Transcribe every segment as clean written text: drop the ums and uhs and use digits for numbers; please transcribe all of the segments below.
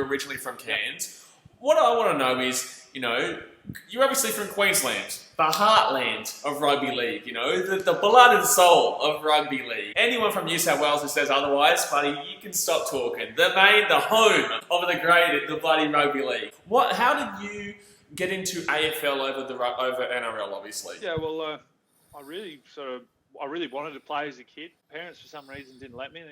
you're originally from Cairns. What I want to know is, you're obviously from Queensland, the heartland of rugby league, the blood and soul of rugby league. Anyone from New South Wales who says otherwise, buddy, you can stop talking. The home of the bloody rugby league. How did you get into AFL over NRL, obviously? Yeah, well, I really wanted to play as a kid. Parents, for some reason, didn't let me.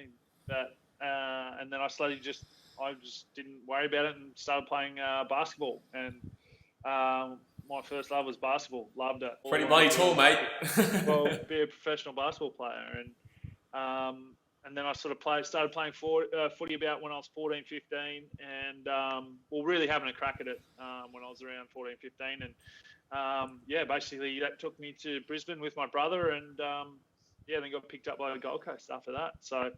And then I just didn't worry about it and started playing basketball. And my first love was basketball. Loved it. Pretty bloody tall, mate. Well, be a professional basketball player. And then I sort of started playing footy about when I was 14, 15, and really having a crack at it when I was around 14, 15. And basically that took me to Brisbane with my brother, and then got picked up by the Gold Coast after that. So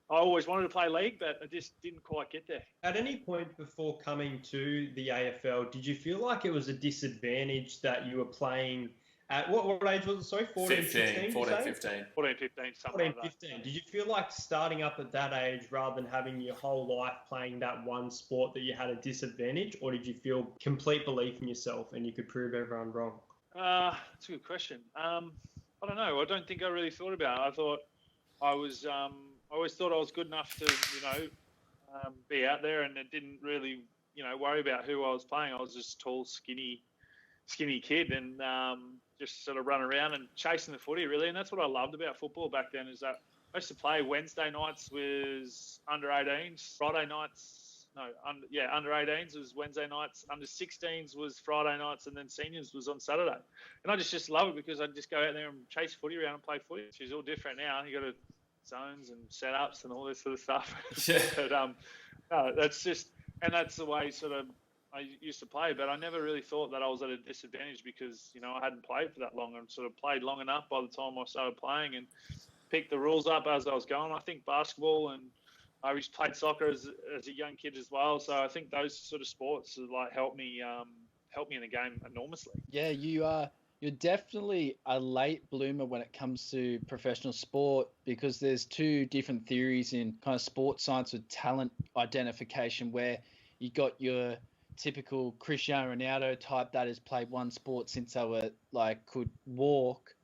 I always wanted to play league, but I just didn't quite get there. At any point before coming to the AFL, did you feel like it was a disadvantage that you were playing at what age was it? Sorry, 14, 15? 14, 15. 14, 15, something 14, like that. 15. Did you feel like starting up at that age rather than having your whole life playing that one sport that you had a disadvantage, or did you feel complete belief in yourself and you could prove everyone wrong? That's a good question. I don't know. I don't think I really thought about it. I thought I always thought I was good enough to, be out there, and it didn't really, worry about who I was playing. I was just a tall, skinny kid, and just sort of run around and chasing the footy, really. And that's what I loved about football back then, is that I used to play Wednesday nights with under 18s, under 18s was Wednesday nights, under 16s was Friday nights, and then seniors was on Saturday. And I just love it because I'd just go out there and chase footy around and play footy, which is all different now. You got to zones and setups and all this sort of stuff. Yeah. But that's the way sort of I used to play, but I never really thought that I was at a disadvantage because, I hadn't played for that long, and sort of played long enough by the time I started playing and picked the rules up as I was going. I think basketball, and I played soccer as a young kid as well. So I think those sort of sports helped me in the game enormously. Yeah, you're definitely a late bloomer when it comes to professional sport, because there's two different theories in kind of sports science with talent identification, where you got your typical Cristiano Ronaldo type that has played one sport since they were could walk,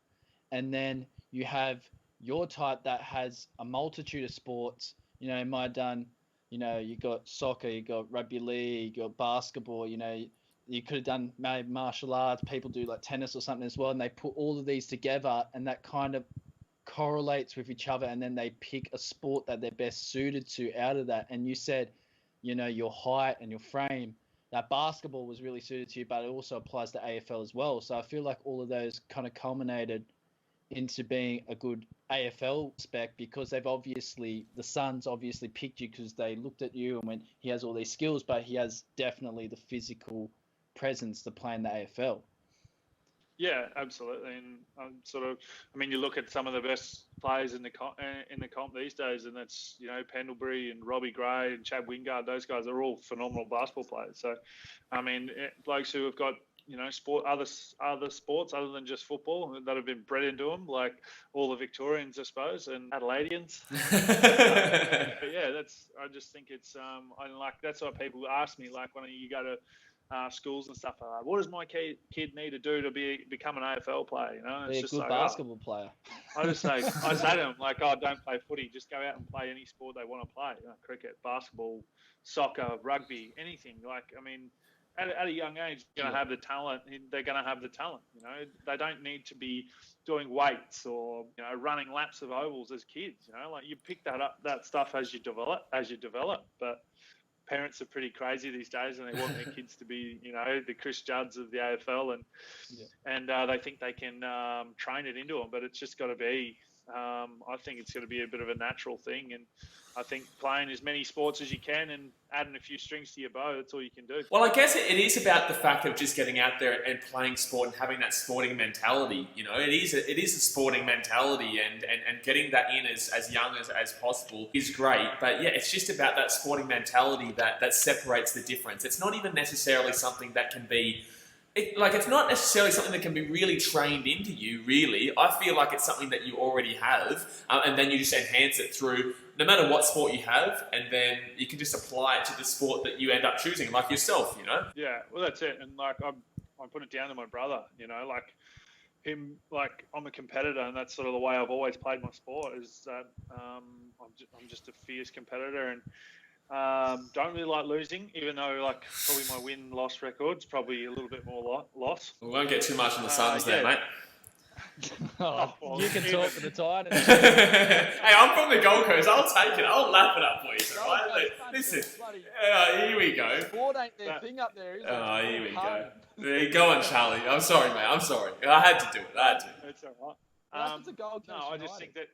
and then you have your type that has a multitude of sports. It might have done, you got soccer, you got rugby league, you got basketball, you could have done maybe martial arts. People do tennis or something as well, and they put all of these together, and that kind of correlates with each other, and then they pick a sport that they're best suited to out of that. And you said, your height and your frame, that basketball was really suited to you, but it also applies to AFL as well. So I feel like all of those kind of culminated into being a good AFL spec, because the Suns obviously picked you because they looked at you and went, he has all these skills, but he has definitely the physical presence to play in the AFL. Yeah, absolutely. And you look at some of the best players in the comp these days, and that's, Pendlebury and Robbie Gray and Chad Wingard. Those guys are all phenomenal basketball players. So, blokes who have got, other sports other than just football that have been bred into them, like all the Victorians, I suppose, and Adelaideans. But yeah, I just think it's, that's what people ask me, when you go to schools and stuff like that. What does my kid need to do to become an AFL player? It's just a good basketball player. I say to them, don't play footy. Just go out and play any sport they want to play. Cricket, basketball, soccer, rugby, anything. At a young age, they're going to have the talent. They're going to have the talent. They don't need to be doing weights or running laps of ovals as kids. You pick that stuff as you develop. But parents are pretty crazy these days, and they want their kids to be, the Chris Judds of the AFL, and they think they can train it into them. But it's just got to be. I think it's going to be a bit of a natural thing, and I think playing as many sports as you can and adding a few strings to your bow, that's all you can do. Well, I guess it is about the fact of just getting out there and playing sport and having that sporting mentality. It is a sporting mentality, and getting that in as young as possible is great. But yeah, it's just about that sporting mentality that separates the difference. It's not even necessarily something that can be it's not necessarily something that can be really trained into you, really. I feel like it's something that you already have, and then you just enhance it through no matter what sport you have, and then you can just apply it to the sport that you end up choosing, like yourself, you know? Yeah, well, that's it. And like, I'm putting it down to my brother, you know, like him, like I'm a competitor, and that's sort of the way I've always played my sport. Is that I'm just a fierce competitor, and don't really like losing, even though like probably my win-loss record's probably a little bit more loss. We won't get too much on the Suns there, mate. Oh, you can talk for the Titans. Hey, I'm from the Gold Coast. I'll take it. I'll lap it up for you. Right? Listen, here we go. Sport ain't their thing up there, is it? Oh, here we go. Go on, Charlie. I'm sorry, mate. I'm sorry. I had to do it. It's all right. That's what's a Gold Coast No, I just think United.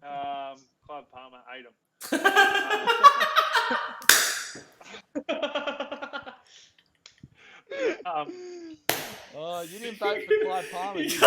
that Clive Palmer ate him. Oh, you didn't vote for Clive Palmer, did you?